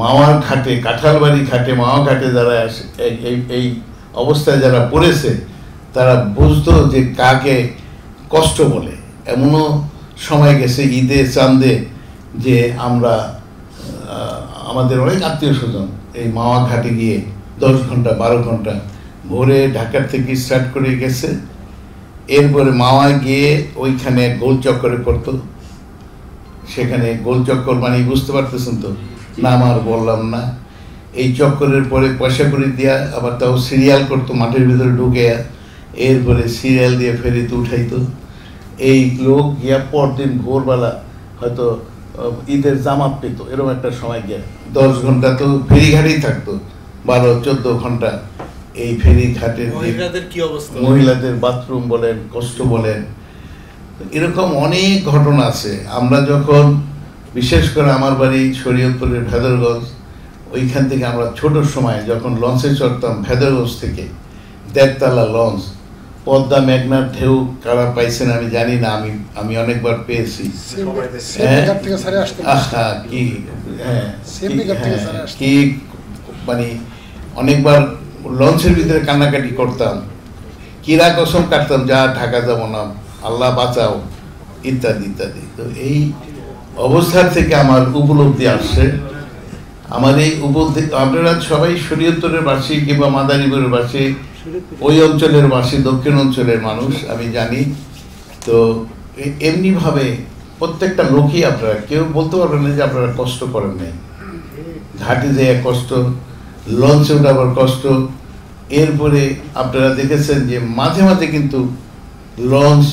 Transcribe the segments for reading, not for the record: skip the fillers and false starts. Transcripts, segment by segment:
মাওয়া ঘাটে, কাঁঠালবাড়ি ঘাটে, মাওয়া ঘাটে যারা এই অবস্থায় যারা পড়েছে তারা বুঝতো যে কাকে কষ্ট বলে। এমনও সময় গেছে ঈদে চাঁদে যে আমরা আমাদের অনেক আত্মীয় স্বজন এই মাওয়া ঘাটে গিয়ে 10 ঘন্টা 12 ঘন্টা ভোরে ঢাকার থেকে স্টার্ট করে গেছে, এরপরে মাওয়া গিয়ে ওইখানে গোল চক্করে পড়তো। সেখানে গোল চক্কর মানে বুঝতে পারতেছেন তো, নাম আর বললাম না। এই চক্করের পরে পয়সা করে দিয়া আবার তাও সিরিয়াল করতো মাঠের ভিতরে ঢুকে, এরপরে সিরিয়াল দিয়ে ফেরিতে উঠাইতো। এই লোক গিয়া পরদিন ভোরবেলা হয়তো ঈদের জামাত পেত, এরকম একটা সময় গিয়া 10 ঘন্টা তো ফেরিঘাটেই থাকতো, 12-14 ঘন্টা এই ফেরিঘাটের। মহিলাদের বাথরুম বলেন, কষ্ট বলেন, এরকম অনেক ঘটনা আছে। আমরা যখন বিশেষ করে আমার বাড়ি শরীয়তপুরের ভেদরগঞ্জ, ওইখান থেকে আমরা ছোট সময় যখন লঞ্চে চড়তাম ভেদরগঞ্জ থেকে, 1.5 তলা লঞ্চ, পদ্মা মেঘনার ঢেউ কারা পাইছেন আমি জানি না, আমি অনেকবার পেয়েছি। কি মানে অনেকবার লঞ্চের ভিতরে কান্নাকাটি করতাম, কিরা কসম কাটতাম যা ঢাকা যাব না, আল্লাহ বাঁচাও, ইত্যাদি ইত্যাদি। তো এই অবস্থার থেকে আমার উপলব্ধি আসছে। আমার এই উপলব্ধি, আপনারা সবাই শরীয়তপুরের বাসী কিংবা মাদারীপুরের বাসী, ওই অঞ্চলের বাসী, দক্ষিণ অঞ্চলের মানুষ আমি জানি। তো এমনিভাবে প্রত্যেকটা লোকই আপনারা কেউ বলতে পারবেন না যে আপনারা কষ্ট করেন নাই। ঘাটে যেয়ে কষ্ট, লঞ্চে উঠাবার কষ্ট, এরপরে আপনারা দেখেছেন যে মাঝে মাঝে কিন্তু লঞ্চ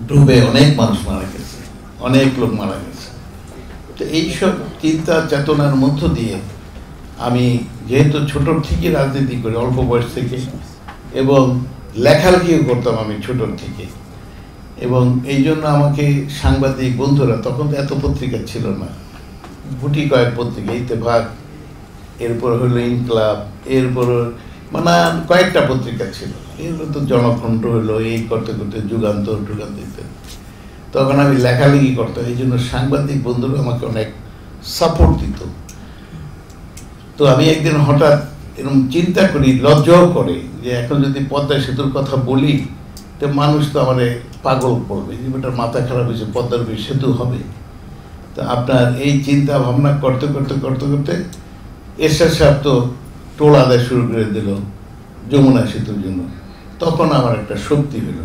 ডুবে অনেক মানুষ মারা গেছে, অনেক লোক মারা গেছে। তো এইসব চিন্তা চেতনার মধ্য দিয়ে আমি যেহেতু ছোটোর থেকে রাজনীতি করি, অল্প বয়স থেকে, এবং লেখালেখিও করতাম আমি ছোটোর থেকে, এবং এই জন্য আমাকে সাংবাদিক বন্ধুরা, তখন তো এত পত্রিকা ছিল না, গুটি কয়েক পত্রিকা, ইত্তেফাক, এরপর হলো ইনকলাব, এরপর মানে কয়েকটা পত্রিকা ছিল, এরপর তো জনকণ্ঠ হলো, এই করতে করতে যুগান্তর ইত্যাদি। তখন আমি লেখালেখি করতাম, এই জন্য সাংবাদিক বন্ধুরা আমাকে অনেক সাপোর্ট দিত। তো আমি একদিন হঠাৎ এরকম চিন্তা করি, লজ্জাও করে, যে এখন যদি পদ্মা সেতুর কথা বলি তো মানুষ তো আমাদের পাগল করবে, যে বেটার মাথা খারাপ হয়েছে, পদ্মার সেতু হবে। তো আপনার এই চিন্তা ভাবনা করতে করতে করতে করতে এরশাদ সাহেব তো টোল আদায় শুরু করে দিল যমুনা সেতুর জন্য। তখন আমার একটা শক্তি হলো,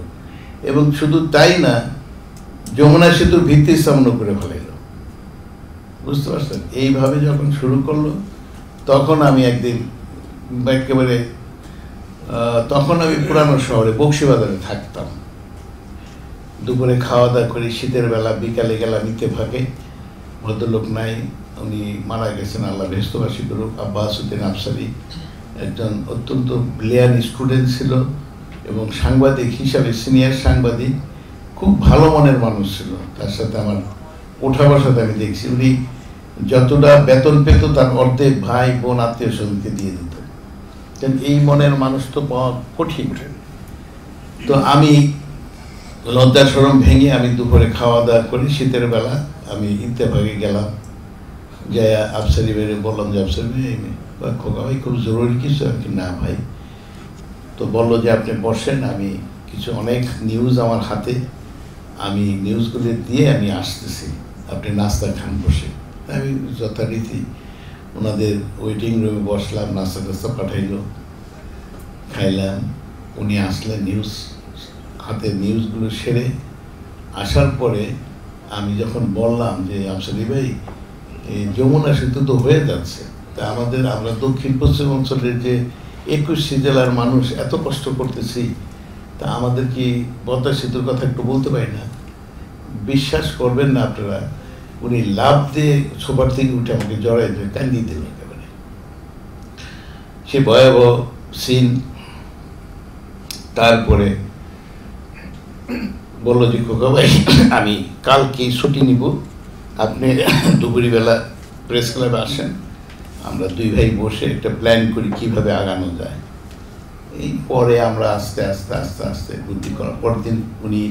এবং শুধু তাই না, যমুনা সেতুর ভিত্তি স্থাপন করে ফেলাইল। বুঝতে পারছেন? এইভাবে যখন শুরু করলো, তখন আমি একদিন একেবারে, তখন আমি পুরানো শহরে বক্সিবাজারে থাকতাম। দুপুরে খাওয়া দাওয়া করি, শীতের বেলা, বিকালে গেলাম ইত্তেফাকে, ভদ্রলোক নাই, উনি মারা গেছেন, আল্লাহ বেহেশতবাসী করুক, আব্বাস উদ্দিন আফসারি, একজন অত্যন্ত ব্রিলিয়ান্ট স্টুডেন্ট ছিল এবং সাংবাদিক হিসাবে সিনিয়র সাংবাদিক, খুব ভালো মনের মানুষ ছিল। তার সাথে আমার ওঠা বসাতে আমি দেখছি, উনি যতটা বেতন পেত তার অর্ধেক ভাই বোন আত্মীয় স্বজনকে দিয়ে দিত। এই মনের মানুষ তো পাওয়া কঠিন। তো আমি লজ্জা শরম ভেঙে আমি দুপুরে খাওয়া দাওয়া করি, শীতের বেলা আমি ইত্তেফাকে গেলাম, যাই আফসারি বেড়ে বললাম যে আফসারি ভাই, খোকা ভাই খুব জরুরি কিছু? আর কি, না ভাই। তো বললো যে আপনি বসেন, আমি কিছু অনেক নিউজ আমার হাতে, আমি নিউজগুলো দিয়ে আমি আসতেছি, আপনি নাস্তা খান বসে। আমি যথারীতি ওনাদের ওয়েটিং রুমে বসলাম, নাস্তা টাস্তা পাঠাইল, খাইলাম। উনি আসলেন, নিউজ হাতে নিউজগুলো সেরে আসার পরে আমি যখন বললাম যে আফসারি ভাই, এই যমুনা সেতু তো হয়ে যাচ্ছে, তা আমরা দক্ষিণ পশ্চিম অঞ্চলের যে 21 জেলার মানুষ এত কষ্ট করতেছি, তা আমাদের কি পদ্মা সেতুর কথা একটু বলতে পারি না? বিশ্বাস করবেন না আপনারা, উনি লাভ দিয়ে সোফার থেকে উঠে আমাকে জড়াই দিয়ে কান্দিয়ে দিলেন একেবারে। সে ভয়াবহ সিন। তারপরে বললো যে খোকা ভাই, আমি কালকে ছুটি নিব, আপনি দুপুরবেলা প্রেস ক্লাবে আসেন, আমরা দুই ভাই বসে একটা প্ল্যান করি কিভাবে আগানো যায়। এই পরে আমরা আস্তে আস্তে আস্তে আস্তে বুদ্ধি করার পরদিন উনি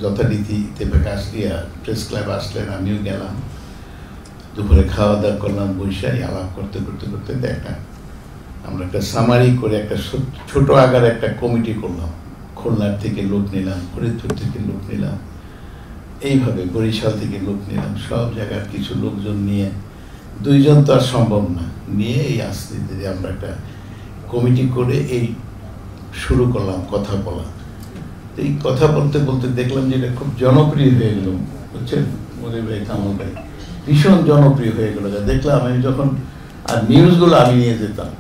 যথারীতি ইত্তেফাকে প্রেস ক্লাবে আসলেন, আমিও গেলাম। দুপুরে খাওয়া দাওয়া করলাম, বৈশাখী আলাপ করতে করতে করতে দেখা আমরা একটা সামারি করে একটা ছোট আকারে একটা কমিটি করলাম। খুলনার থেকে লোক নিলাম, ফরিদপুর থেকে লোক নিলাম, এইভাবে বরিশাল থেকে লোক নিলাম, সব জায়গার কিছু লোকজন নিয়ে, 2 জন তো আর সম্ভব না, নিয়ে এই আস্তে ধীরে আমরা একটা কমিটি করে এই শুরু করলাম কথা বলা। এই কথা বলতে বলতে দেখলাম যে এটা খুব জনপ্রিয় হয়ে গেল, বুঝছেন মনির ভাই, কামাল ভাই, ভীষণ জনপ্রিয় হয়ে গেল। দেখলাম আমি যখন, আর নিউজগুলো আমি নিয়ে যেতাম,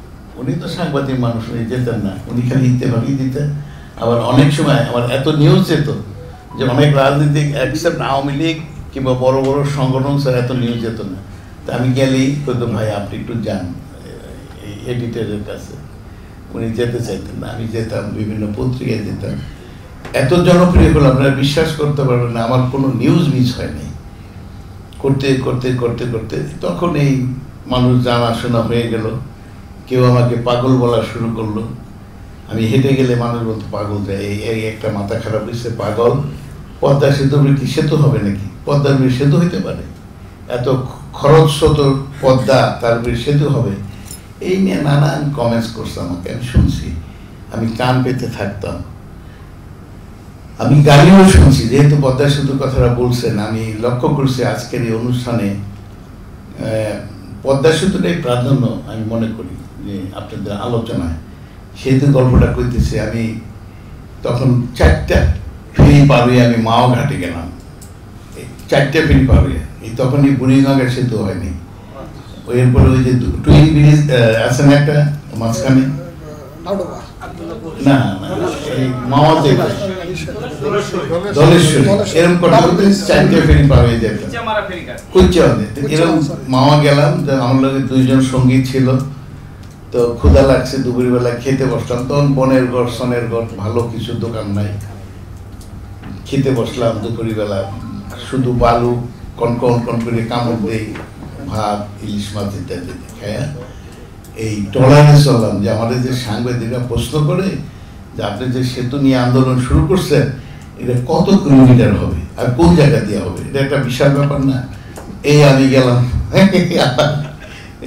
উনি তো সাংবাদিক মানুষ, উনি যেতেন না, উনি খালি ইত্তেফাকি দিতেন। আবার অনেক সময় আমার এত নিউজ যেত যে অনেক রাজনীতিক অ্যাকসেপ্ট আওয়ামী লীগ কিংবা বড় বড় সংগঠন স্যার এত নিউজ যেত না। তা আমি গেলেই বলতো ভাই আপনি একটু যান এই এডিটরের কাছে, উনি যেতে চাইতেন না, আমি যেতাম, বিভিন্ন পত্রিকায় যেতাম। এত জনপ্রিয় হলো আপনারা বিশ্বাস করতে পারবেন না, আমার কোনো নিউজ মিস হয়নি। করতে করতে করতে করতে তখন এই মানুষ জানাশোনা হয়ে গেল, কেউ আমাকে পাগল বলা শুরু করলো। আমি হেঁটে গেলে মানুষ বলতো পাগল যায়, এই একটা মাথা খারাপ হয়েছে, পাগল। পদ্মা সেতু কি সেতু হবে নাকি? পদ্মার উপরে সেতু হইতে পারে? এত খরচ পদ্মা, তার উপরে সেতু হবে? এই নিয়ে নানান কমেন্টস করছে আমাকে, আমি শুনছি, আমি কান পেতে থাকতাম। আমি গালিও শুনছি, যেহেতু পদ্মা সেতুর কথাটা বলছেন, আমি লক্ষ্য করছি আজকের এই অনুষ্ঠানে পদ্মা সেতুটাই প্রাধান্য আমি মনে করি যে আপনাদের আলোচনায়। সেতু গল্পটা করতেছে, আমি তখন 4টা ফেরি পার হয়ে আমি মাও ঘাটে গেলাম, 4টা ফেরি পার হয়ে। এই তখনই বুড়িগঙ্গার সেতু হয়নি, এরপরে ওই যে টুইন ব্রিজ আছে না একটা মাঝখানে, না এই মাওয়াতে দলেশ্বরী, এরকম করতে 4টা ফেরি পার হয়ে যেত, এরকম মাওয়া গেলাম। আমার লগে 2 জন সঙ্গী ছিল, তো ক্ষুধা লাগছে, দুপুরবেলা খেতে বসলাম। তখন বনের ঘর, সনের ঘর, ভালো কিছু দোকান নাই, খেতে বসলাম দুপুরবেলা, শুধু বালু কনকন কন করে কামড় দেই, ভাত, ইলিশ মাছ ইত্যাদি খায়া এই ট্রলারে চললাম। যে আমাদের যে সাংবাদিকরা প্রশ্ন করে যে আপনি যে সেতু নিয়ে আন্দোলন শুরু করছেন, এটা কত কিলোমিটার হবে আর কোন জায়গা দিয়ে হবে, এটা একটা বিশাল ব্যাপার না? এই আমি গেলাম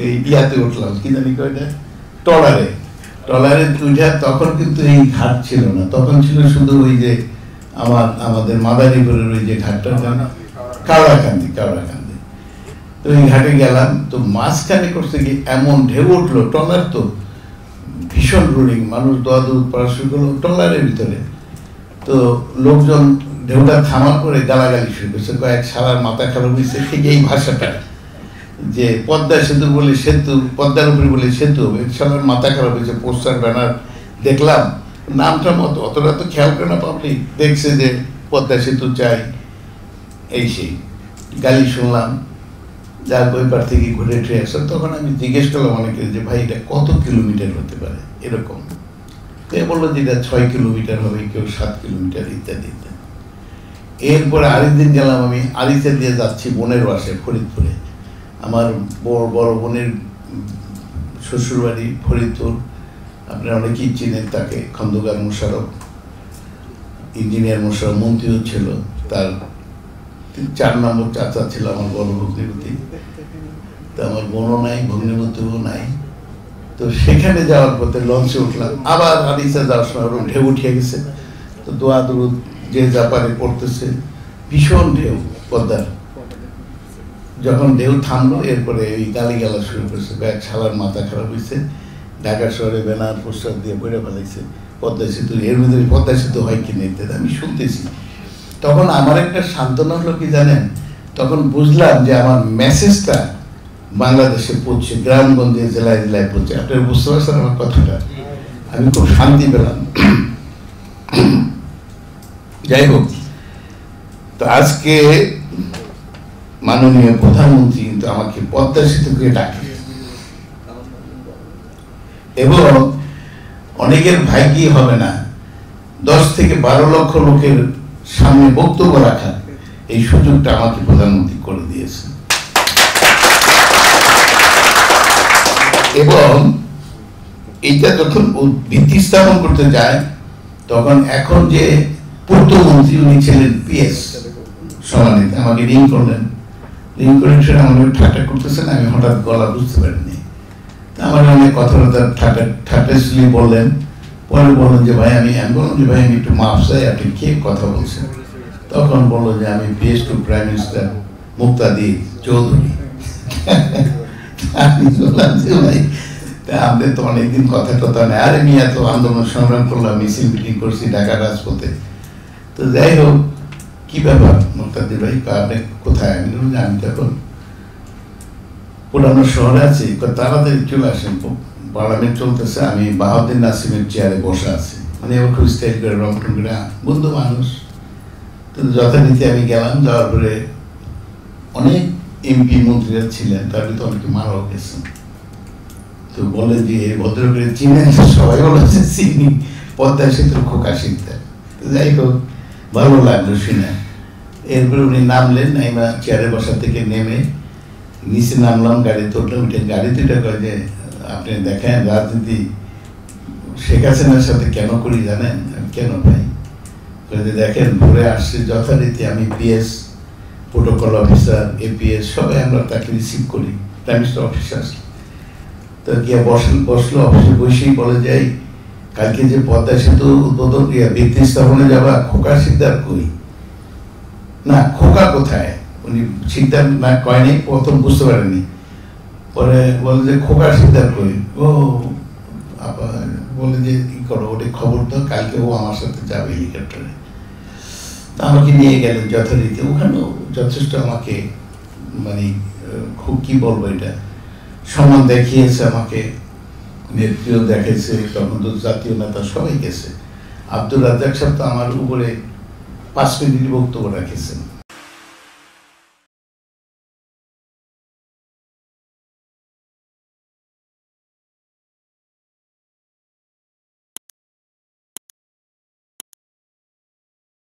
এই ইয়াতে উঠলাম, কি জানি কয়টা, ট্রলারে উঠে। তখন কিন্তু এই ঘাট ছিল না, তখন ছিল শুধু ওই যে আমাদের মাদারীপুরের ওই যে ঘাটটা, কাওড়াকান্দি। তো এই ঘাটে গেলাম, তো মাঝখানে করছে কি এমন ঢেউ উঠলো, ট্রলার তো ভীষণ রোলিং, মানুষ দোয়াদুর পড়া শুরু করলো ট্রলারের ভিতরে। তো লোকজন ঢেউটা থামার পরে গালাগালি শুরু করছে, কয়েক সারার মাথা খারাপ হয়েছে, ঠিক এই ভাষাটা যে পদ্মা সেতু বলে সেতু, পদ্মার উপরে বলে সেতু হবে, সারার মাথা খারাপ হয়েছে। পোস্টার ব্যানার দেখলাম, নামটা মতো অতটা তো খেয়াল করে না পাবলিক, দেখছে যে পদ্মা সেতু চাই, এই সেই গালি শুনলাম। যার ওই পার থেকে ঘুরে ট্রে আসলাম, তখন আমি জিজ্ঞেস করলাম অনেকে যে ভাই এটা কত কিলোমিটার হতে পারে এরকম। তো বললো যে এটা 6 কিলোমিটার হবে, কেউ 7 কিলোমিটার ইত্যাদি ইত্যাদি। এরপরে আরেকদিন গেলাম আমি আরিচা দিয়ে যাচ্ছি বোনের বাসায় ফরিদপুরে, আমার বড় বোনের শ্বশুরবাড়ি ফরিদপুর, আপনারা অনেকেই চিনেন তাকে, খন্দকার মোশাররফ, ইঞ্জিনিয়ার মোশাররফ, মন্ত্রীও ছিল, তার 4 নম্বর চাচা ছিল আমার বড় ভগ্নিপতি। তো আমার বোনও নাই, ভগ্নিপতিও নাই। তো সেখানে যাওয়ার পথে লঞ্চে উঠলাম, আবার আরিচা যাওয়ার সময় ঢেউ উঠিয়ে গেছে। তো দোয়াদুরু যে জাপানে পড়তেছে, ভীষণ ঢেউ পদ্মার। যখন ঢেউ থামলো, এরপরে এই গালিগালা শুরু করছে, ব্যাগ ছালার মাথা খারাপ হয়েছে, ঢাকা শহরে ব্যানার পোস্টার দিয়ে বইরে ফেলাইছে পদ্মা সেতু, এর ভিতরে পদ্মা সেতু হয় কিনা ইত্যাদি আমি শুনতেছি। তখন আমার একটা সান্ত্বনা হলো কি জানেন, তখন বুঝলাম যে আমার মেসেজটা বাংলাদেশে পড়ছে, গ্রামগঞ্জে জেলায় জেলায় পড়ছে। আপনারা বুঝতে পারছেন আমার কথাটা? আমি খুব শান্তি পেলাম। যাই হোক, তো আজকে মাননীয় প্রধানমন্ত্রী কিন্তু আমাকে পদ্মা সেতুকে ডাকে, এবং অনেকের ভাগ্যই হবে না 10 থেকে 12 লক্ষ লোকের সামনে বক্তব্য রাখা, এই সুযোগটা আমাকে প্রধানমন্ত্রী করে দিয়েছে। এবং এইটা যখন ভিত্তি স্থাপন করতে যায়, তখন এখন যে পূর্তমন্ত্রী উনি ছিলেন PS সমানিত, আমাকে রিং করলেন, লিঙ্ক করে আমাকে ঠাট্টা করতেছেন, আমি হঠাৎ গলা বুঝতে পারিনি। আমার অনেক কথাবার্তা ঠাট্টাসলি বললেন। পরে বললেন যে ভাই আমি বললাম যে ভাই আমি একটু মাফ চাই, আপনি কে কথা বলছেন? তখন বললো যে আমি PS টু প্রাইম মিনিস্টার মুক্তাদি চৌধুরী। আমি বললাম যে ভাই আমাদের তো অনেকদিন কথা টথা নেই, আরে আমি এত আন্দোলন সংগ্রাম করলাম, মিছিল মিটিং করছি ঢাকা রাজপথে, তো যাই হোক কি ব্যাপার মুক্তাদি ভাই, আপনি কোথায়? আমি বললাম যে আমি তো এখন পুরানো শহরে আছি, তাড়াতাড়ি চলে আসেন, পার্লামেন্ট চলতেছে, আমি বাহাউদ্দিন নাসিমের চেয়ারে বসে আছি। মানে এবার খুব স্টাইল করে রংটন করে বন্ধু মানুষ। তো যথারীতি আমি গেলাম, যাওয়ার পরে অনেক MP মন্ত্রীরা ছিলেন, তার ভিতরে অনেকে মারাও গেছেন। তো বলে যে ভদ্রকে চিনেন? সবাই বলেছে চিনি, পদ্মা সেতুর খোকা শিখতেন। যাই হোক ভালো লাগলো শুনে। এরপরে উনি নামলেন, নাইমা চেয়ারে বসা থেকে নেমে নিচে নামলাম, গাড়িতে উঠলাম। উঠে গাড়িতে কয় যে আপনি দেখেন রাজনীতি শেখ হাসিনার সাথে কেন করি জানেন? কেন ভাই? দেখেন ঘুরে আসছে যথারীতি আমি PS প্রোটোকল অফিসার, APS সবাই আমরা তাকে রিসিভ করি, প্রাইম মিনিস্টার অফিসার। তো গিয়ে বসলো, অফিসে বসেই বলে যাই কালকে যে পদ্মা সেতু উদ্বোধন ভিত্তি স্থাপনে যাবা, খোকা শিকদার কই? না খোকা কোথায়? উনি শিকদার না কয়নি, প্রথম বুঝতে পারেনি, পরে বলে যে খোকা শিকদার কই? ও বলে যে কি করো, ওটা খবর তো, কালকে ও আমার সাথে যাবে হেলিকপ্টারে। তা আমাকে নিয়ে গেলেন যথারীতি, ওখানেও যথেষ্ট আমাকে মানে খুব কি বলবো এটা সম্মান দেখিয়েছে আমাকে, নেত্রীও দেখেছে, তখন তো জাতীয় নেতা সবাই গেছে। আব্দুর রাজ্জাক সাহেব তো আমার উপরে 5 মিনিট বক্তব্য রাখেছেন।